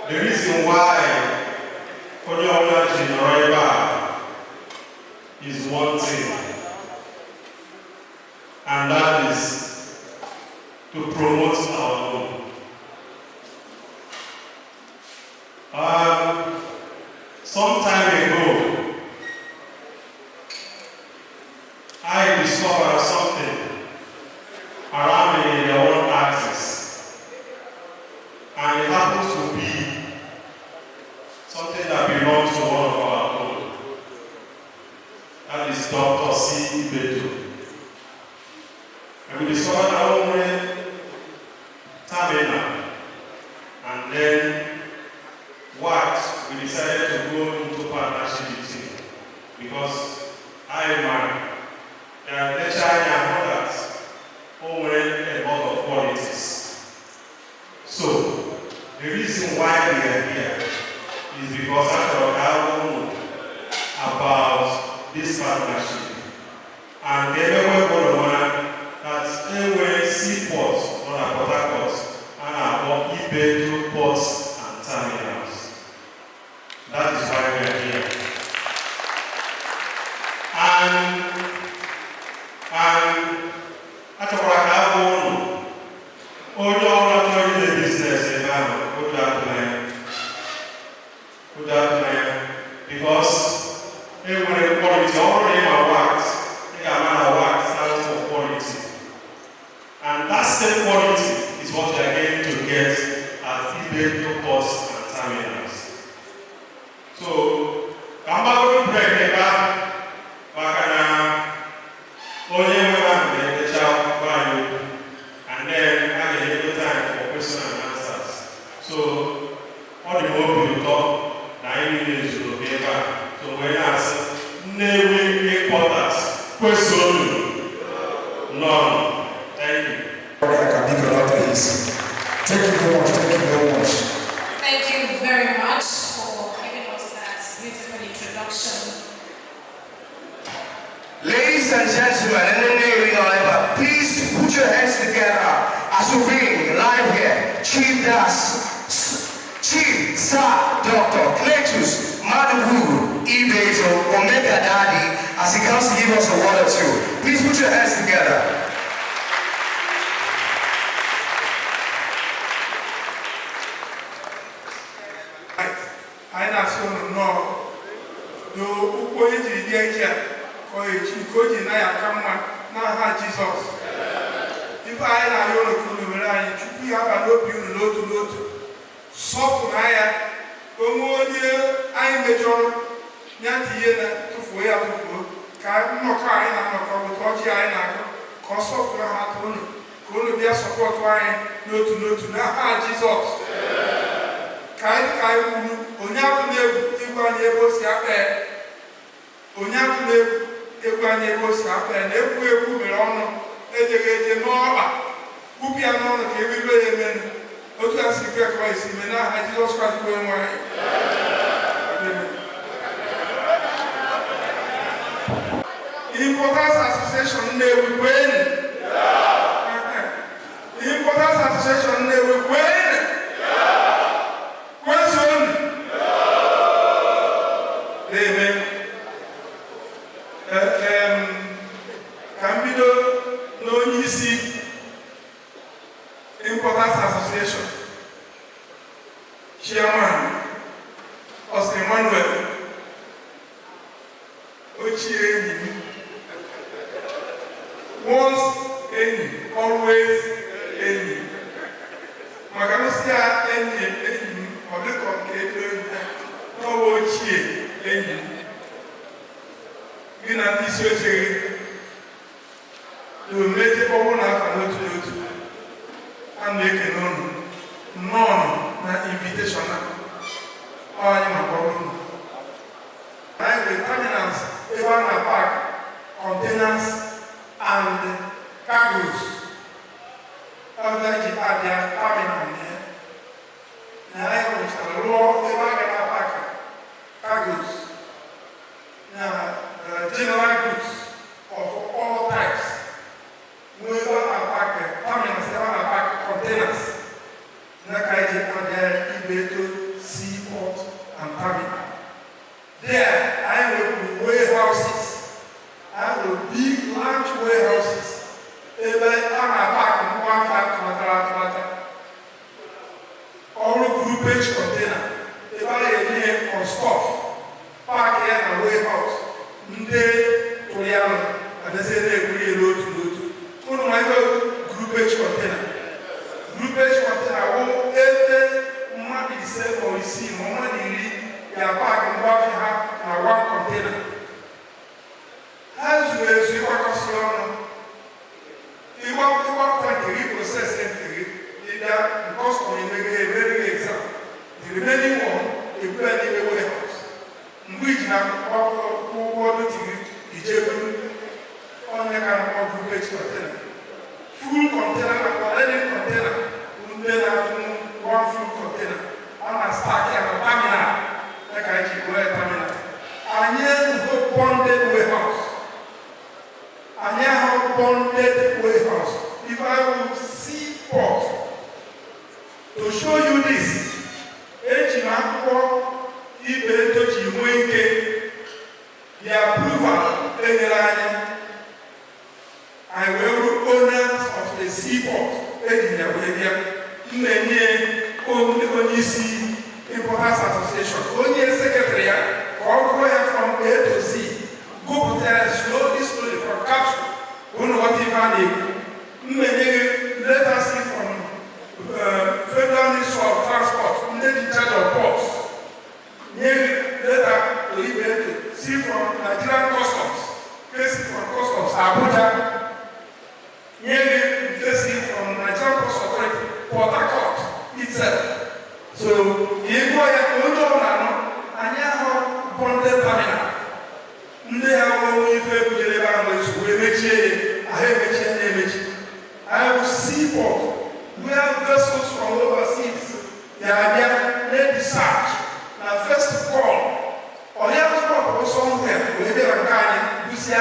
The reason why is one thing, and that is to promote our own. Some time ago, I discovered something around in their own axis, and it happens to be something that belongs to one of our own. That is Dr. Ibeto. And we discovered our own terminal, and then we decided to go into partnership with him, because I am over a lot of qualities. So the reason why we are here is because after I know about this partnership, and the other one that's Nnewi Seaport on Harcourt and about Ibeto ports and terminals. That is why we are here. And the business because every quality already works, stands for quality. And that same quality is what we are going to get at Ibeto ports and terminals. So, I'm going to break it back. And then I get a time for questions and answers. So, all the more we talk, 9 minutes will be back. So, when I ask Nnewi Importers, question? None. Thank you. Thank you very much. Thank you very much. Thank you very much for giving us that beautiful introduction. Ladies and gentlemen, in the name of please put your hands together as we bring live here Chief Sir Dr. Cletus Ibeto Omega Daddy as he comes to give us a word or two. Please put your hands together. Koji na ya kama na ha Jesus. If I na yo no kunu mera ni chuku ya ba no bi unu lotu. Sofu na ya omo onye anyị mejọrọ nyanti ye na tufuo ya tufuo ka nnọkọ anyị na nnọkọ bụ ọjị anyị na-agụ ka ọ sọpụrụ ha ka unu bịa sọpọtụ anyị n'otu na ha Jesus. Ka anyị kwuru onye atụ na-egwu igwe anyị ebe o si akpa ya. Onye atụ na-egwu egwu anyị ebe o si akpa ya na egwu mere ọnụ ejeghị eje n'ọkpa kwupụ ya n'ọnụ ka ebido ya emenu otu a si kwe ka isi mee n'aha Jizọs Kraịst bụ onye anyị. Importers Association Nnewi kwenu. Importers Association Nnewi kwenu. Kwezonu. Amen. Ka mbido n'onye isi Importers Association Chairman Austin Emmanuel ochie enyi m once enyi always enyi maka nsị a enyi m ọ dịkọ nke ebe enyi n'ọwa ochie enyi m gị na ndị isi oche gị na-emeje ọbụ na afa n'otu a na-ekene unu nnọọ na invitation anyị na-akpọrọ unu. Anyị nwere terminals ebe a na-park containers and cargoes ebe ji abịa terminal na anyị rụchara rụọ ebe a ga-park cargoes na general goods of all types. We have park terminals, we have park containers. Na kaiji Ibeto lotu. Unu ma ife groupage container. Groupage container wo ebe mmadụ ise ma isii ma mmadụ iri ya paaki mgbafe ha na one container. Ha zuru ezu ịgbakọsị ọnụ. Ịgbakọ nkiri process nkiri ịbịa custom emeghe exam. The remaining one ebu ya n'ime warehouse. Mgbe iji na ụgbọdụ tiri ijebu onye ka na groupage container. Full container na any container ndị na-atụ one full container. A na-stack ya na terminal. Like I keep going terminal. Anyị have bonded warehouse. Anyị have bonded warehouse. If I will see port to show you this, eji m akwụkwọ Ibeto ji nwee ike the approval enyere anyị. I will owners of the seaport eji ya wee bịa mmenye onye isi Importers Association, onye secretary ya ka ọ gụọ ya from A to Z, gụpụta ya slowly from capsule. Unu ghọta ife a na-ekwu. Mmenye letter C from Federal Ministry of Transport, ndị in charge of ports. Nye letter to Ibeto, C from Nigerian Customs, KC from Customs, Abuja. Nye KC from Nigerian Ports Authority, Port Harcourt itself. So, Igbo ya onye ọbụla nọ, anyị ahụ bonded terminal. Ndị ahụ ife bujere ebe ahụ ezu wee mechie ya, ahụ emechie na-emechi. I have seaport where vessels from overseas they are there, they discharge. Now first call, or you have to go somewhere where they are going, Lucia,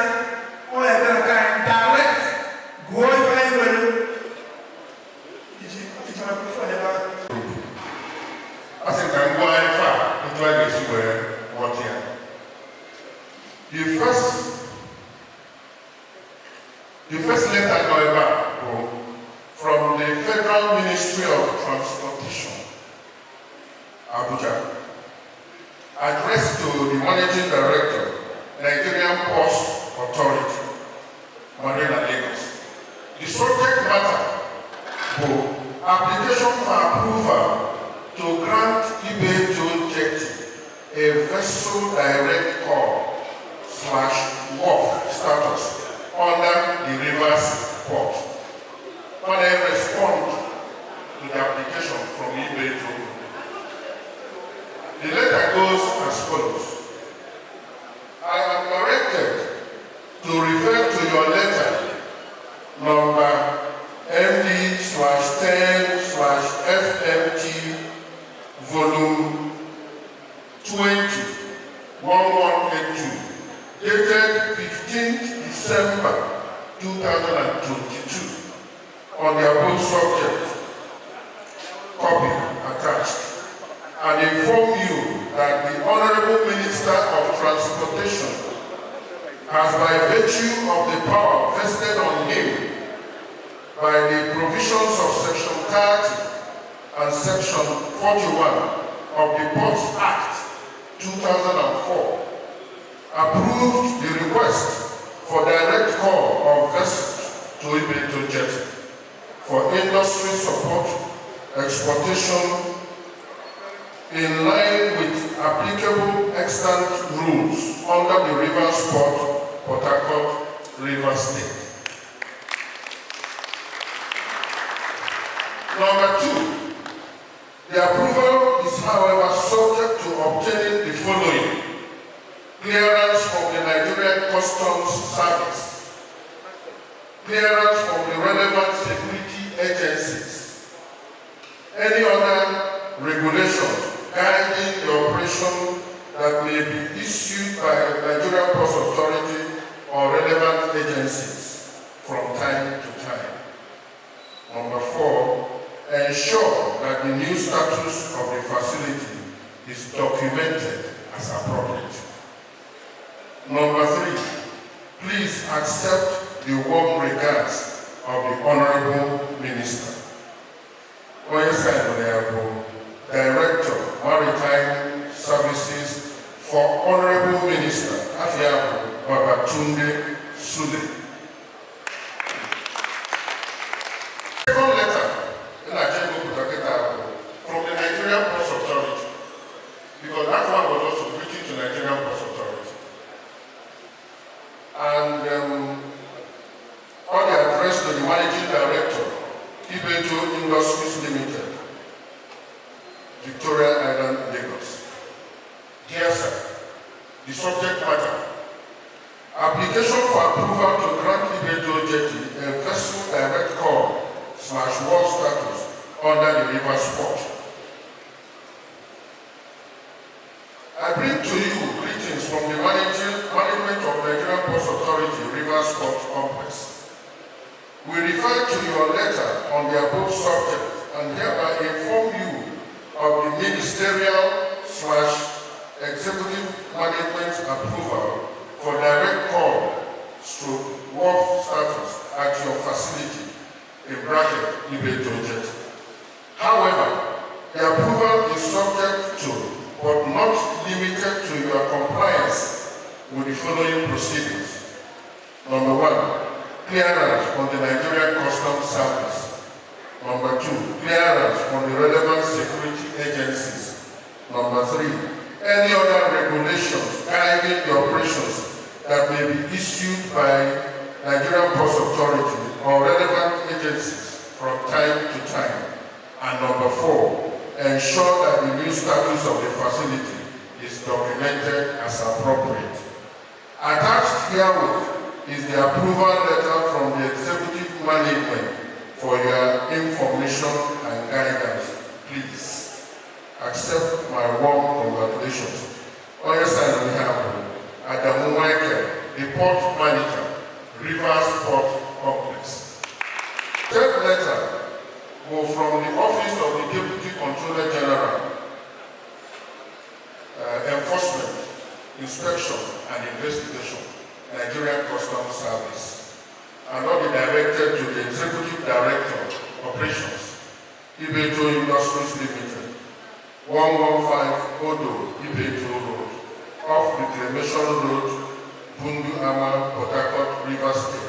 or they are going direct, go anywhere. I think I'm going far into this where what here. The first letter however from the Federal Ministry of Transportation, Abuja, addressed to the Managing Director, Nigerian Ports Authority, Marina Lagos. The subject matter for application for approval to grant Ibeto Jetty a vessel direct call / wharf status under the Rivers Port. When I respond to the application from Ibeto, the letter goes as follows. I am directed to refer to your letter number MD/10/FMT volume 20/1182 dated 15th December 2022 on the above subject, copy attached, and inform you that the Honorable Minister of Transportation has, by virtue of the power vested on him by the provisions of Section 30 and Section 41 of the Ports Act 2004, approved the request for direct call of vessels to Ibeto Jetty for industry support exportation in line with applicable extant rules under the Rivers Port Harcourt, Rivers State. Number 2, the approval is, however, subject to obtaining the following: clearance from the Nigerian Customs Service, clearance from the relevant security agencies, any other regulations guiding the operation that may be issued by the Nigerian Ports Authority or relevant agencies from time to time. Number 4, ensure that the new status of the facility is documented as appropriate. Number 3, please accept the warm regards of the Honorable Minister. Director, Maritime Services for Honorable Minister Afiabu Babatunde Sule. Managing Director, Ibeto Industries Limited, Victoria Island, Lagos. Dear sir, the subject matter: application for approval to grant Ibeto Jetty a vessel direct call / war status under the river spot. I bring to you greetings from the management of Nigerian Ports Authority River Spot Complex. We refer to your letter on the above subject and hereby inform you of the ministerial / executive management approval for direct call / wharf status at your facility, in bracket Ibeto Jetty. However, the approval is subject to, but not limited to, your compliance with the following procedures. Number 1, clearance from the Nigerian Customs Service. Number 2, clearance from the relevant security agencies. Number 3, any other regulations guiding the operations that may be issued by Nigerian Ports Authority or relevant agencies from time to time. And number 4, ensure that the new status of the facility is documented as appropriate. Attached herewith is the approval letter from the executive management for your information and guidance. Please accept my warm congratulations. On your side, we have Adamu Michael, the port manager, Rivers Port Complex. Third letter go from the Office of the Deputy Controller General, Enforcement, Inspection and Investigation, Nigerian Customs Service, and not be directed to the Executive Director, Operations, Ibeto Industries Limited, 115 Odo, Ibeto Road, off Reclamation Road, Bundu Ama, Port Harcourt, River State.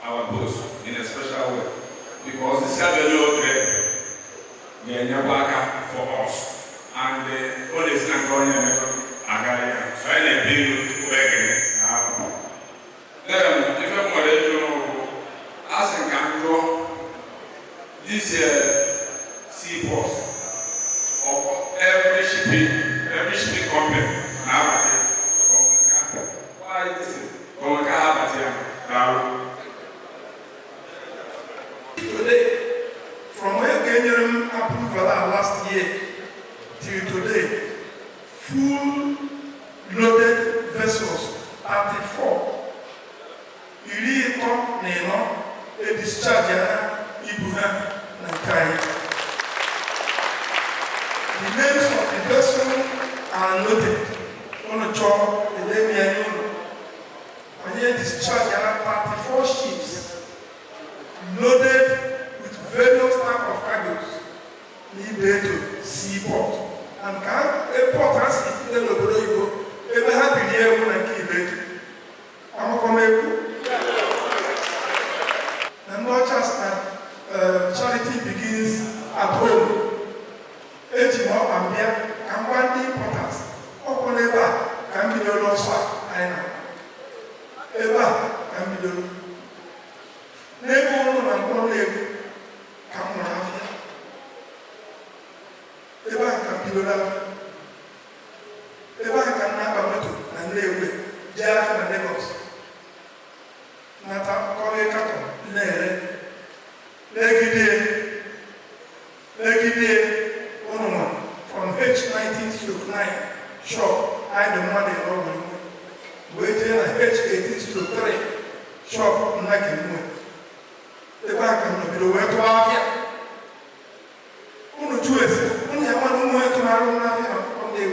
Our boss in a special way, because it's a little threat for us, and the police can go in and so I bring you back. Then, if I'm going to ask and can go this seaport of every shipping company now. Why is it? Today, from where Nigerian approval last year till today, full loaded vessels, 34. Ibeto Neno, a discharge Ibuha Nakai. The names of the vessel are noted on the job, the name and yet discharge 34 ships loaded with various types of cargoes in Ibeto Seaport. And airport has been ever happy here when I keep it. I'm coming. And not just that charity begins at home. Ejimo Ambia, and one importance. Open ever can be no loss. I know. Eba can be done. Never and one leg come on after. Eba can be done. Eba can have a metal and lay away. Jeff and Lagos. Nata Korea Kato, Lele, Legide, from H19-9, shop, I the money over. Waiting at H18-3, shop, Nike. The back and the way to Avia. Only two is only one way to Aruna on the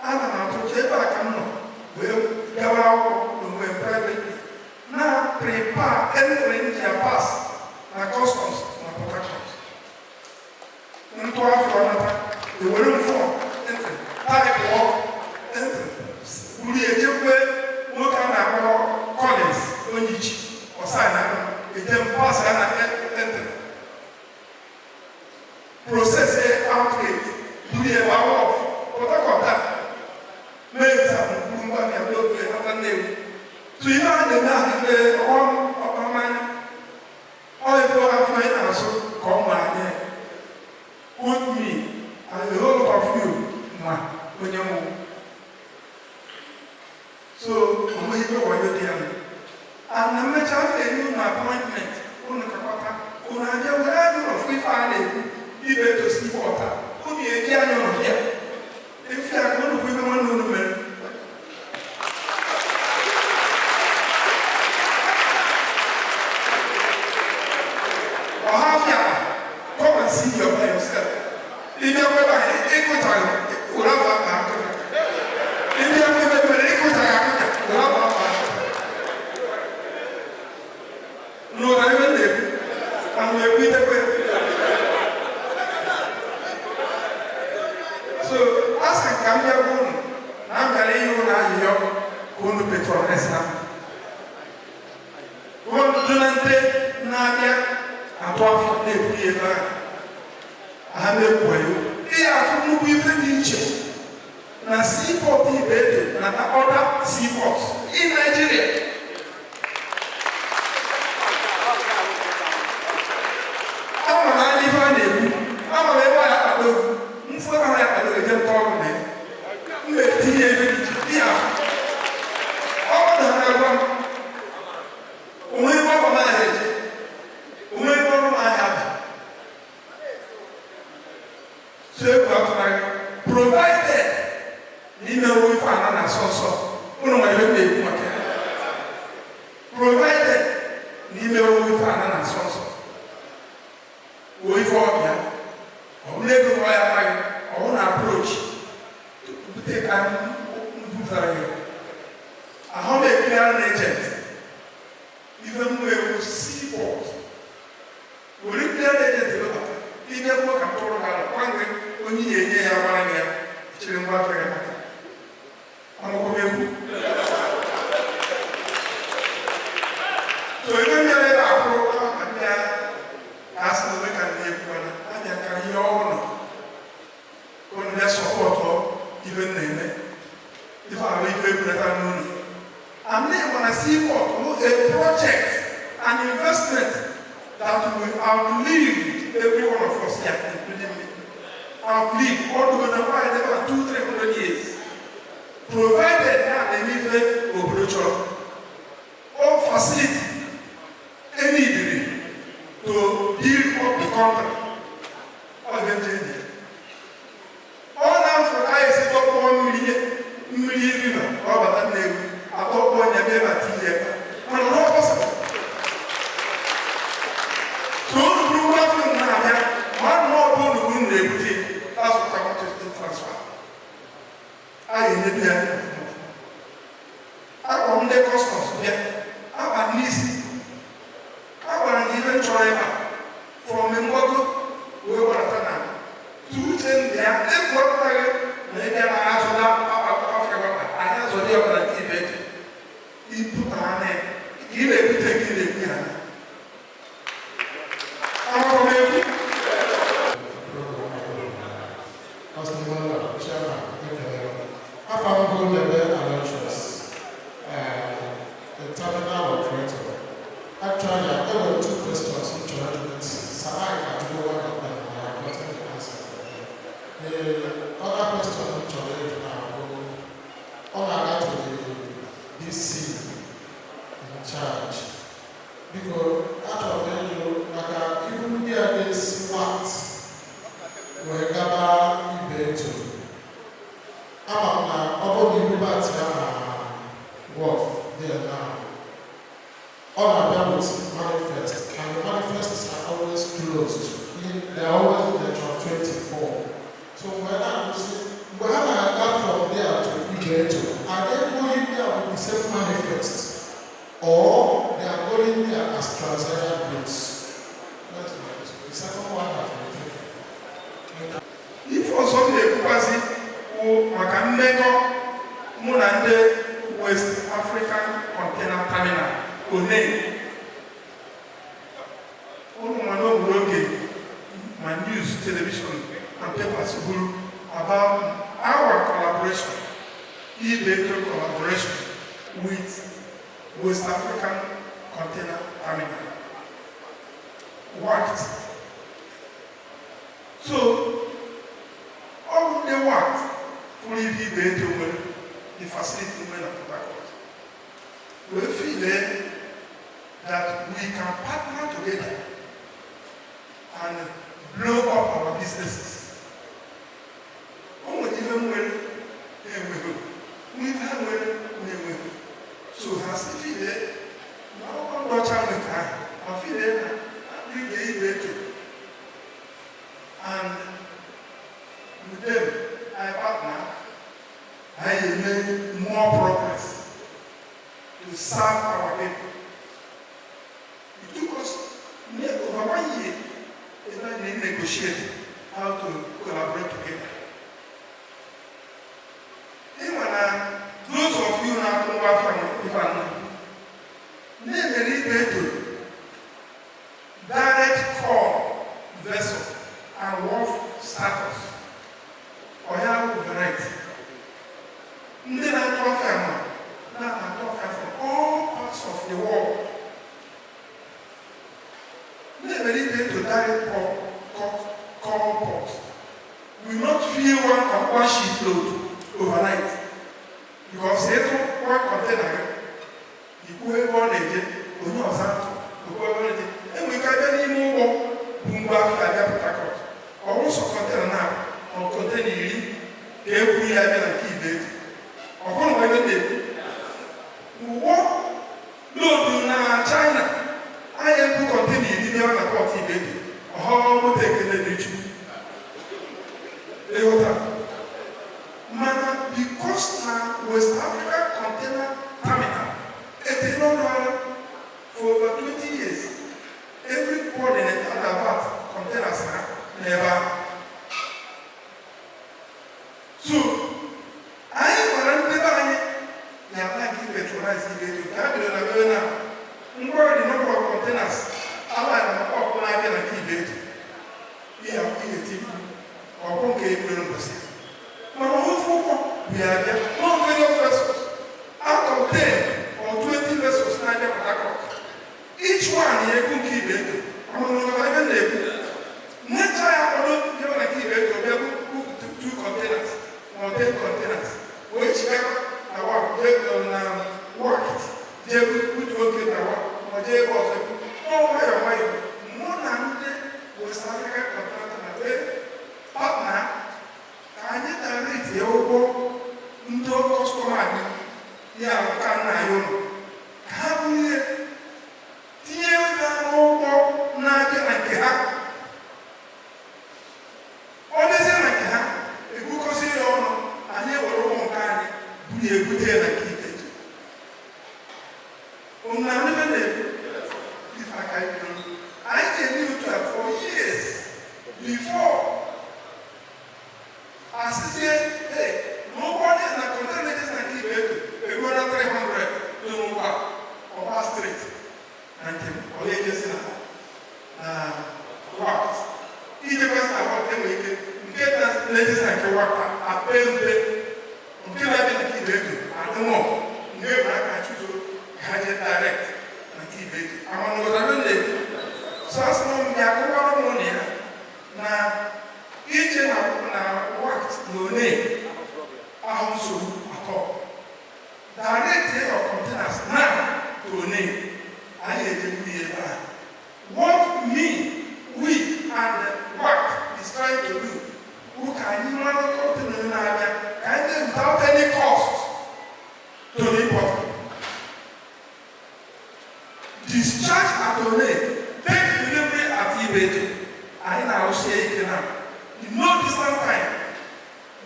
Anna to back and no. Will go out privately. Now prepare entering their pass, na customs, na protections. Into Africa, the will form, entry, type walk. We look at our colleagues, Onichi, or sign, it then pass and enter. Process a outlet, do the hour of Put me and the whole of you, so, I'm going to go over there. And the matter of new appointment, Ibeto Seaport, who be a general here. If you are going to be one woman, or half year, come and see your by yourself. If you are going to equal time, we'll have a if you are going to equal time, we'll have a no, I will live. And we'll be the way. So, as I come here, I'm going to go to Petro Esna. Go to Dunante, Nadia, and talk to the people. I'm a boy. They are from the beach. Na seaport Ibeto, na other seaports in Nigeria. West African Container Terminal, my news, television, and papers about our collaboration, Ibeto collaboration with West African Container Terminal. Worked. So, all they worked for Ibeto, the facility women of Harcourt. We feel that we can partner together and blow up our businesses. Even when we've had so has to feel it. Now, I'm not trying to I feel it. And with them, I partner. I made more progress to serve our people. It took us over 1 year to negotiate how to collaborate together. Those of you now come back from Nnewi Ibeto direct call vessel and wharf status or have direct. Then I talk from all parts of the world. Nnewi Ibeto direct call port. We not feel one shipload overnight. Because they took one container, you go on again, or no, and we can then move Bumba Harcourt. Also container now, or container, they will be able to keep it. Or one way they what? Load in China, I am to continue in the other port Ibeto. How would they get the rich? They will have. Because now West Africa Container Terminal, it is not for over 20 years. Every port in about containers never. So, I want to like patronize the number of containers. I like we are there. One million vessels. Out of 10 or 20 vessels, each one here could keep it. I'm going to even label. Next time, I'm going to keep it. Two containers or 10 containers. Which have work. They will work. They will put work in the work. Or they will say, oh, why? More than West African Container partner. I need to read the whole ndo customer ni àwọn kan na yo ka buye tie ga no na je na ke ha o de se na ke ha e bu ko si yo no anye wo ro mo kan ni bu ye bu te na ki te o na ne be if I can I knew to for years before I said hey nobody in the container is not keeping a good 300 to over street. And all agencies work. Each of us are working with it. We get that ladies and work a pay until I didn't keep it. I don't know. Never I can choose to gadget direct and keep it. I'm on the other so as long as I go on money now, each and worked no name. Also, at all. Direct your containers now to a name. I what we and the work is trying to do. Who can you run a container and without any cost to the import? Discharge at the name, take delivery at Ibeto. I now say it now. In no distant time,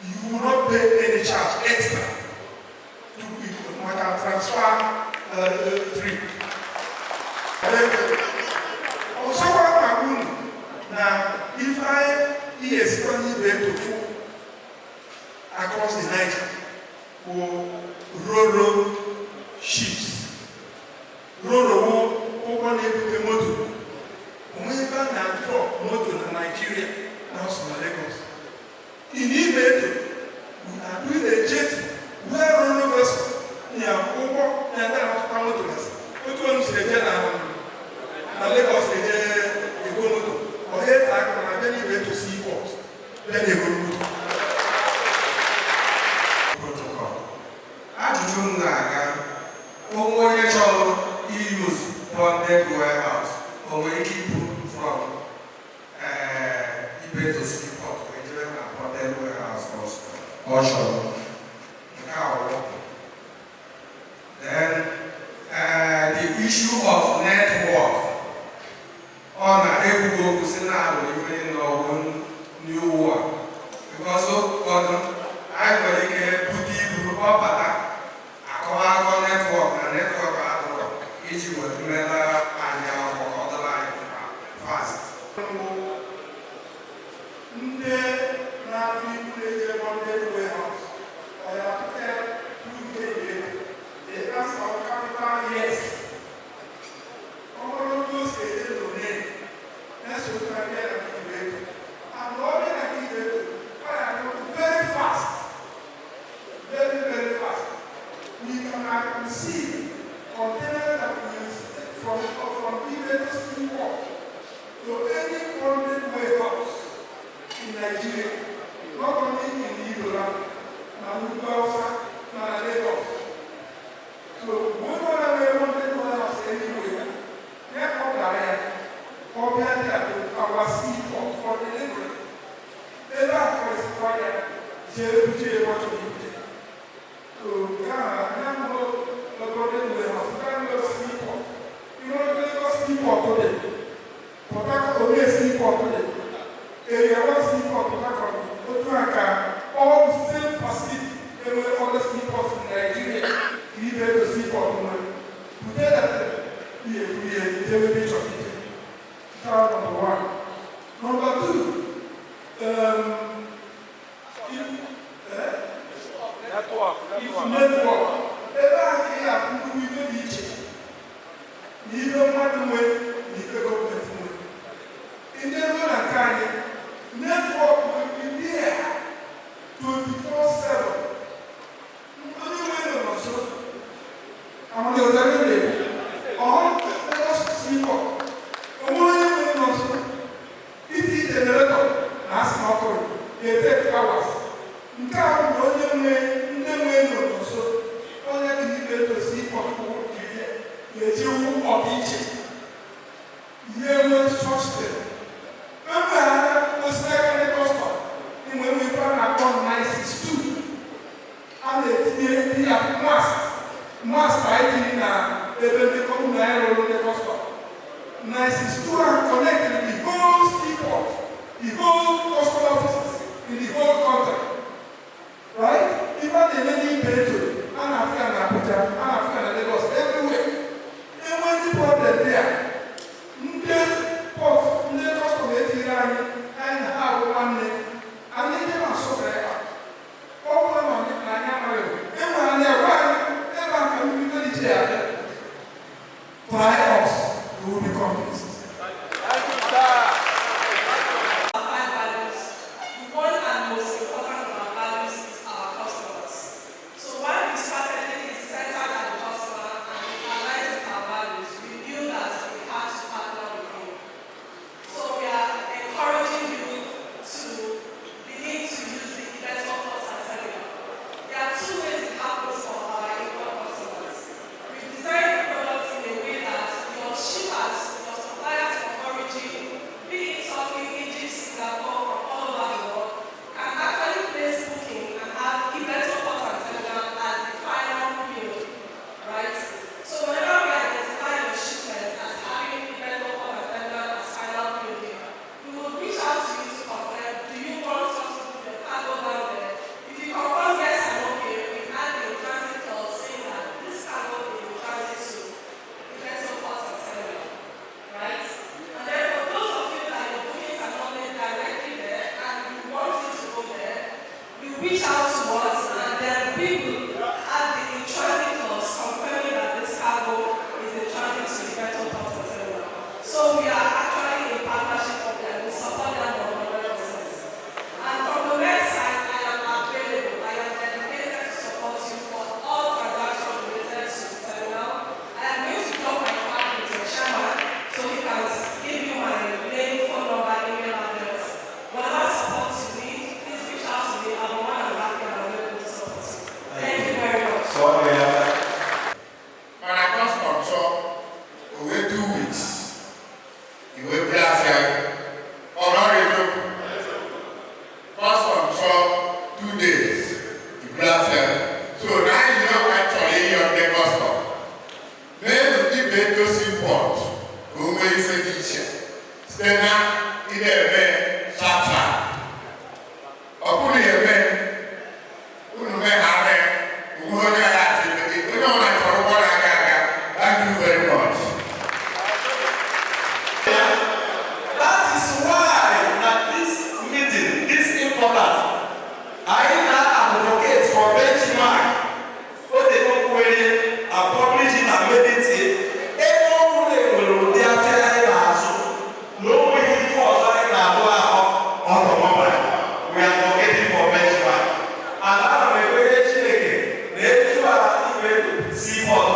you will not Osho. Then the issue of network on Igbo in new war. Because I will get put people up at a network and network at each with another and other line fast. From Ibeto Seaport to any bonded warehouse in Nigeria, not only in Igbo-land, Unveils, Anaedo. So, whenever we bonded warehouse anywhere, they are there, or our seaport for delivery. They are required to what to do. So, Ghana, the bonded warehouse, Ghana seaport. You know, Lagos seaport today. Port Harcourt only a seaport today. Area 1 seaport, Port Harcourt, all the same facility every other seaports in Nigeria. Ibeto Seaport. Today, we will be chocolate. That's number one. Number two, network. Even one way, the government way. In the Roland network will be there 24/7. Only way also. I'm on the other day. All the people. Only way also. It is a generator. That's not good. They take hours. Now, only way also. Only Ibeto Seaport. The Jew of Egypt. Yemen trusted. Remember, was like the gospel. And when we found out 962, and they have mass fighting now, they will become the gospel. 962 and connected the whole seaport, the whole gospel offices in the whole country. Right? Even the many Ibeto, Anafia and Abuja, Anafia and Lagos, everywhere. And when the problem there, and have one name, and they never saw that. All one on it, and never can be very clear. By us, we will be convinced. Thank you, sir. Our 5 values. One and most important of our values is our customers. So while we started it is centered at the customer and we analyzed our values, we knew that we had to partner with you. So we are encouraging you to begin to use the Ibeto Seaport and Terminal. There are 2 ways it happens for our import customers. We design the products in a way that your shippers, your suppliers from origin, be it Turkey, Egypt, Singapore, from all over the world, can actually place booking and have Ibeto Seaport and Terminal as the final period, right? So whenever we identify your shipment as having Ibeto Seaport and Terminal as final period, we will reach out to you to confirm, do you want us to put your cargo down there? If you confirm yes and okay, we add the transit clause saying that this cargo is in transit to Ibeto Seaport and Terminal, right? And then for those of you that your bookings are not made directly there and you want it to go there, you reach out to us and then we will add the in transit clause confirming that this cargo is in transit to Ibeto Seaport and Terminal. So we are actually in partnership with them. We support them 100%. And from the website, I am available. I am dedicated to support you for all transactions related to the terminal. I am going to drop my card with your chairman so he can give you my name, phone number, email address. Whatever support you need, please reach out to me. I'm more than happy. So now you know actually your the custom. Then Ibeto Seaport, Unveils, then now in a way, sharp. Upon a way, thank you very much. That is why at this meeting, this important, I now advocate for benchmark. What they don't query and publish it and meditate. Everyone will be after I no way for us automobile. We are advocating for benchmark. And now we are Seaport